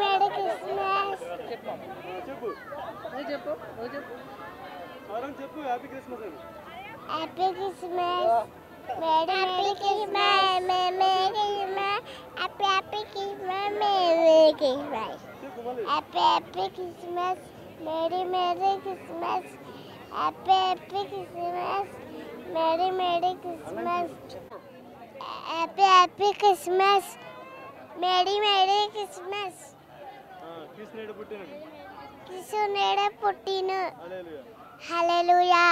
Merry Christmas. చెప్పు నువ్వు చెప్పు హ్యాపీ క్రిస్మస్ అని. Happy Christmas. Merry Christmas. Merry Christmas. Happy Christmas. Merry Christmas. Happy Christmas. Merry Christmas. Happy Christmas. Merry Christmas. Happy Christmas. Merry Christmas. కృష్ణుడు పుట్టిన. Hallelujah.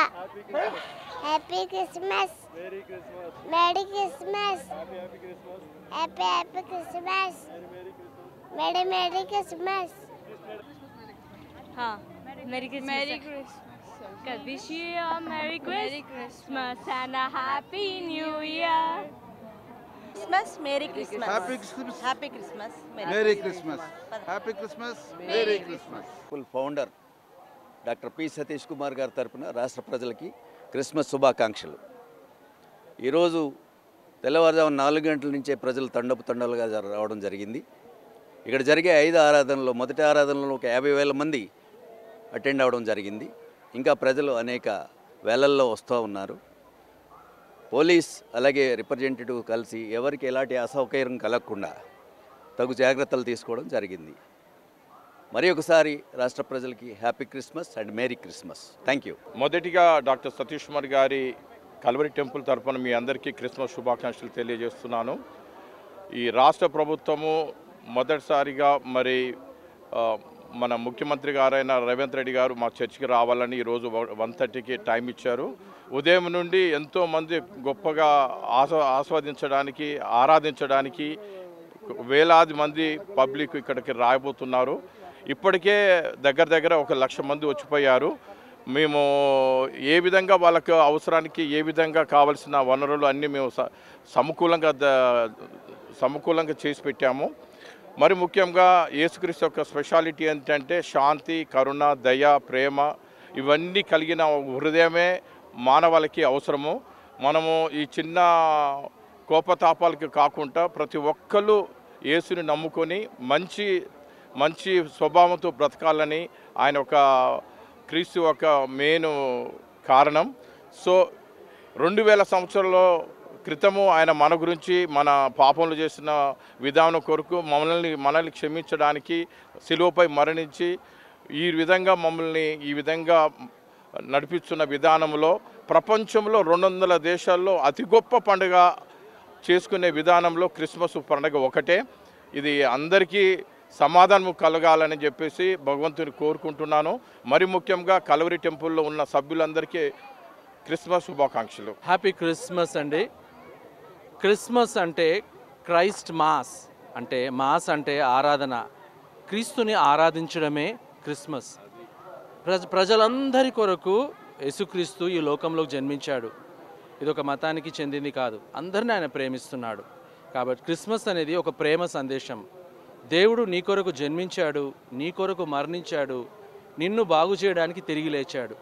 Happy Christmas. Merry Christmas. Happy Christmas. Merry Christmas. हाँ merry Christmas wish you a merry Christmas and a happy new year. Christmas, Merry Christmas. Happy Christmas. Happy Christmas. Merry Christmas. Happy Christmas. Merry Christmas. Founder doctor P Satish Kumar గారి తరపున రాష్ట్ర ప్రజలకి Christmas శుభాకాంక్షలు. ఈరోజు తెల్లవారుజామున 4 గంటల నుంచే ప్రజలు తండలుగా రావడం జరిగింది. ఇక్కడ జరిగే 5 ఆరాధనలో మొదటి ఆరాధనలో ఒక 50,000 మంది అటెండ్ అవ్వడం జరిగింది. ఇంకా ప్రజలు అనేక వేలల్లో వస్తూ ఉన్నారు. పోలీస్ అలాగే రిప్రజెంటేటివ్ కలిసి ఎవరికి ఎలాంటి అసౌకర్యం కలగకుండా తగు జాగ్రత్తలు తీసుకోవడం జరిగింది. మరి ఒకసారి రాష్ట్ర ప్రజలకి happy Christmas and merry Christmas. Thank you. మొదటిగా డాక్టర్ సతీష్ కుమార్ గారి కల్వరి టెంపుల్ తరఫున మీ అందరికీ క్రిస్మస్ శుభాకాంక్షలు తెలియజేస్తున్నాను. ఈ రాష్ట్ర ప్రభుత్వము మొదటిసారిగా మరి మన ముఖ్యమంత్రి గారైన రేవంత్ రెడ్డి గారు మా చర్చికి రావాలని ఈరోజు 1:30కి టైం ఇచ్చారు. ఉదయం నుండి ఎంతోమంది గొప్పగా ఆస్వాదించడానికి ఆరాధించడానికి వేలాది మంది పబ్లిక్ ఇక్కడికి రాబోతున్నారు. ఇప్పటికే దగ్గర 1,00,000 మంది వచ్చిపోయారు. మేము ఏ విధంగా వాళ్ళకు అవసరానికి ఏ విధంగా కావలసిన వనరులు అన్నీ మేము సమకూలంగా చేసి పెట్టాము. మరి ముఖ్యంగా యేసుక్రీస్తు యొక్క స్పెషాలిటీ ఏంటంటే శాంతి, కరుణ, దయ, ప్రేమ ఇవన్నీ కలిగిన హృదయమే మానవాళికి అవసరము. మనము ఈ చిన్న కోపతాపాలకి కాకుండా ప్రతి ఒక్కళ్ళు యేసుని నమ్ముకొని మంచి స్వభావంతో బ్రతకాలని ఆయన ఒక క్రీస్తు ఒక మెయిన్ కారణం. సో 2000 సంవత్సరాల్లో క్రితము ఆయన మన గురించి మన పాపములు చేసిన విధానం కొరకు మనల్ని క్షమించడానికి శిలువపై మరణించి ఈ విధంగా మమ్మల్ని ఈ విధంగా నడిపిస్తున్న విధానంలో ప్రపంచంలో 200 దేశాల్లో అతి గొప్ప పండుగ చేసుకునే విధానంలో క్రిస్మస్ పండుగ ఒకటే. ఇది అందరికీ సమాధానం కలగాలని చెప్పేసి భగవంతుని కోరుకుంటున్నాను. మరి ముఖ్యంగా కల్వరి టెంపుల్లో ఉన్న సభ్యులందరికీ క్రిస్మస్ శుభాకాంక్షలు. హ్యాపీ క్రిస్మస్ అండి. క్రిస్మస్ అంటే క్రైస్ట్ మాస్ అంటే ఆరాధన. క్రీస్తుని ఆరాధించడమే క్రిస్మస్. ప్రజలందరి కొరకు యేసుక్రీస్తు ఈ లోకంలోకి జన్మించాడు. ఇది ఒక మతానికి చెందింది కాదు, అందరిని ఆయన ప్రేమిస్తున్నాడు. కాబట్టి క్రిస్మస్ అనేది ఒక ప్రేమ సందేశం. దేవుడు నీ కొరకు జన్మించాడు, నీ కొరకు మరణించాడు, నిన్ను బాగు చేయడానికి తిరిగి లేచాడు.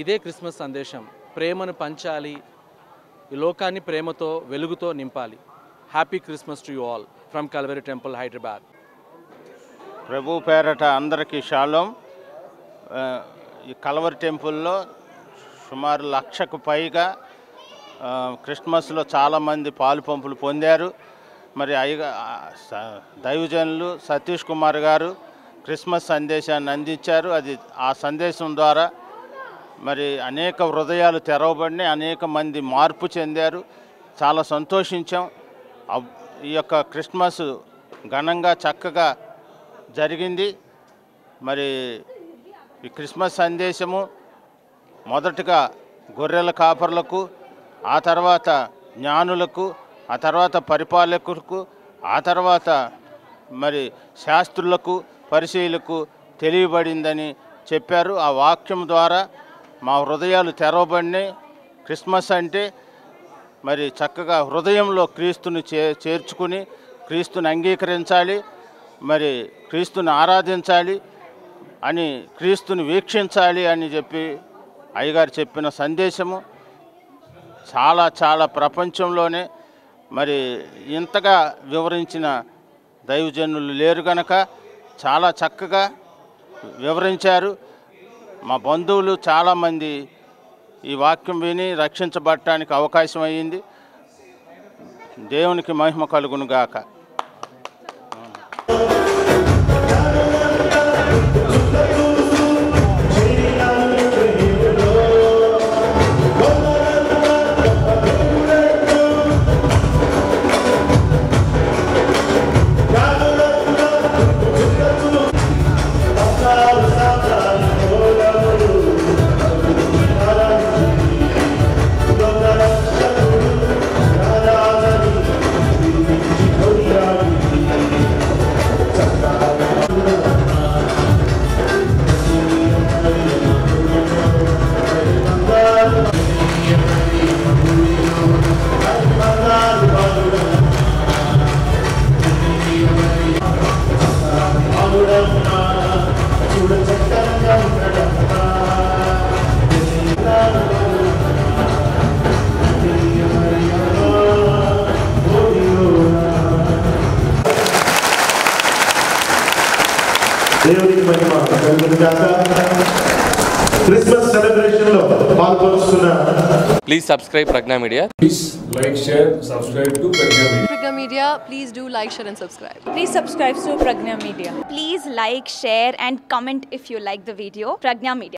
ఇదే క్రిస్మస్ సందేశం. ప్రేమను పంచాలి, ఈ లోకాన్ని ప్రేమతో వెలుగుతో నింపాలి. Happy Christmas to you all from Calvary temple, Hyderabad. ప్రభు పేరట అందరికీ షాలోం. ఈ కల్వరి టెంపుల్లో సుమారు 1,00,000కు పైగా క్రిస్మస్లో చాలామంది పాలు పంపులు పొందారు. మరి దైవజనులు సతీష్ కుమార్ గారు క్రిస్మస్ సందేశాన్ని అందించారు. ఆ సందేశం ద్వారా మరి అనేక హృదయాలు తెరవబడినాయి, అనేక మంది మార్పు చెందారు. చాలా సంతోషించాం. ఈ యొక్క క్రిస్మస్ ఘనంగా చక్కగా జరిగింది. మరి ఈ క్రిస్మస్ సందేశము మొదటగా గొర్రెల కాపర్లకు, ఆ తర్వాత జ్ఞానులకు, ఆ తర్వాత పరిపాలకులకు, ఆ తర్వాత మరి శాస్త్రులకు, పరిశీలకు తెలియబడిందని చెప్పారు. ఆ వాక్యం ద్వారా మా హృదయాలు తెరవబడినాయి. క్రిస్మస్ అంటే మరి చక్కగా హృదయంలో క్రీస్తుని చేర్చుకుని క్రీస్తుని అంగీకరించాలి, మరి క్రీస్తుని ఆరాధించాలి అని, క్రీస్తుని వీక్షించాలి అని చెప్పి అయ్యగారు చెప్పిన సందేశము చాలా ప్రపంచంలోనే మరి ఇంతగా వివరించిన దైవజనులు లేరు కనుక చాలా చక్కగా వివరించారు. మా బంధువులు చాలామంది ఈ వాక్యం విని రక్షించబడటానికి అవకాశం అయ్యింది. దేవునికి మహిమ కలుగును గాక. దేవునికి మహిమ కలుగును గాక. క్రిస్మస్ సెలబ్రేషన్ లో పాల్గొంటున్న please subscribe Pragna media. Please like, share, subscribe to Pragna Media. Pragna Media, please do like, share and subscribe. Please subscribe to Pragna Media. Please like, share and comment if you like the video. Pragna Media.